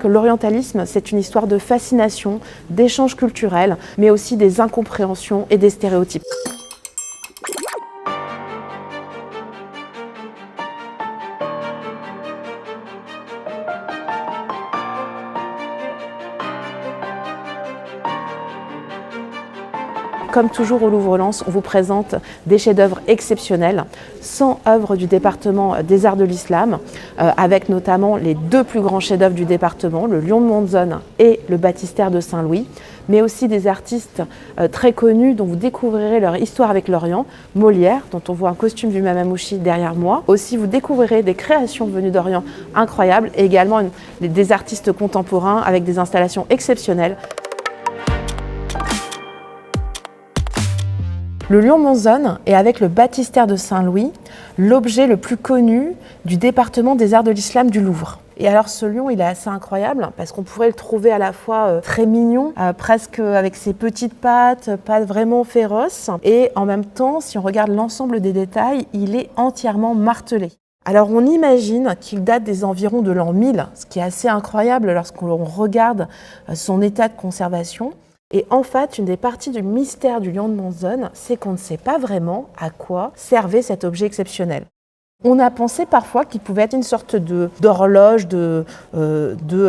L'orientalisme, c'est une histoire de fascination, d'échanges culturels, mais aussi des incompréhensions et des stéréotypes. Comme toujours au Louvre-Lens, on vous présente des chefs-d'œuvre exceptionnels, 100 œuvres du département des Arts de l'Islam, avec notamment les deux plus grands chefs-d'œuvre du département, le Lion de Monzón et le Baptistère de Saint-Louis, mais aussi des artistes très connus dont vous découvrirez leur histoire avec l'Orient, Molière, dont on voit un costume du Mamamouchi derrière moi. Aussi, vous découvrirez des créations venues d'Orient incroyables et également des artistes contemporains avec des installations exceptionnelles. Le Lion de Monzón est, avec le Baptistère de Saint-Louis, l'objet le plus connu du département des Arts de l'Islam du Louvre. Et alors ce lion, il est assez incroyable parce qu'on pourrait le trouver à la fois très mignon, presque avec ses petites pattes, pas vraiment féroce. Et en même temps, si on regarde l'ensemble des détails, il est entièrement martelé. Alors on imagine qu'il date des environs de l'an 1000, ce qui est assez incroyable lorsqu'on regarde son état de conservation. Et en fait, une des parties du mystère du Lion de Monzón, c'est qu'on ne sait pas vraiment à quoi servait cet objet exceptionnel. On a pensé parfois qu'il pouvait être une sorte d'horloge, de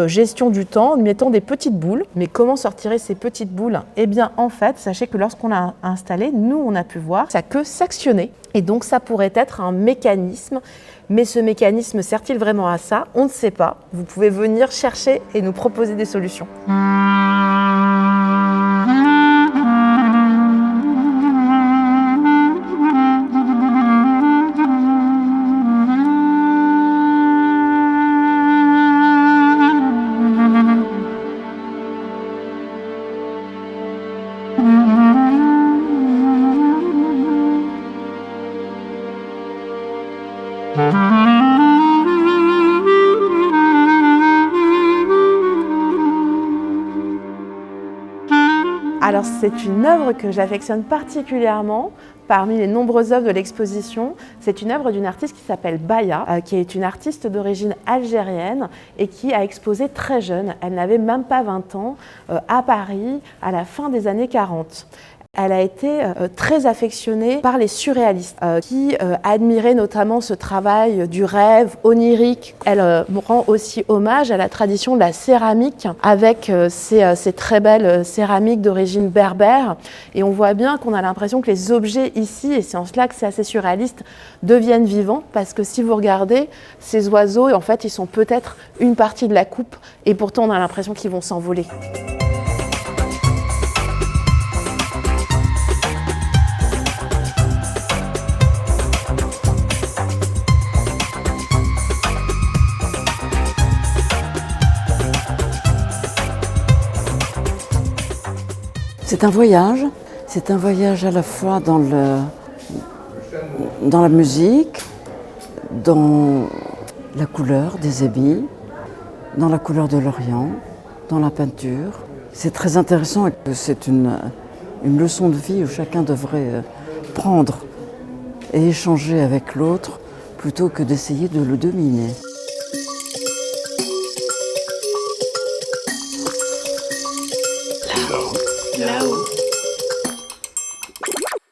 gestion du temps, en mettant des petites boules. Mais comment sortiraient ces petites boules? Eh bien, en fait, sachez que lorsqu'on l'a installé, nous, on a pu voir sa queue s'actionner. Et donc, ça pourrait être un mécanisme. Mais ce mécanisme sert-il vraiment à ça? On ne sait pas. Vous pouvez venir chercher et nous proposer des solutions. Alors c'est une œuvre que j'affectionne particulièrement parmi les nombreuses œuvres de l'exposition. C'est une œuvre d'une artiste qui s'appelle Baya, qui est une artiste d'origine algérienne et qui a exposé très jeune, elle n'avait même pas 20 ans, à Paris à la fin des années 40. Elle a été très affectionnée par les surréalistes qui admiraient notamment ce travail du rêve onirique. Elle rend aussi hommage à la tradition de la céramique avec ces très belles céramiques d'origine berbère. Et on voit bien qu'on a l'impression que les objets ici, et c'est en cela que c'est assez surréaliste, deviennent vivants parce que si vous regardez ces oiseaux, en fait, ils sont peut-être une partie de la coupe et pourtant on a l'impression qu'ils vont s'envoler. C'est un voyage à la fois dans la musique, dans la couleur des habits, dans la couleur de l'Orient, dans la peinture. C'est très intéressant et c'est une leçon de vie où chacun devrait prendre et échanger avec l'autre plutôt que d'essayer de le dominer.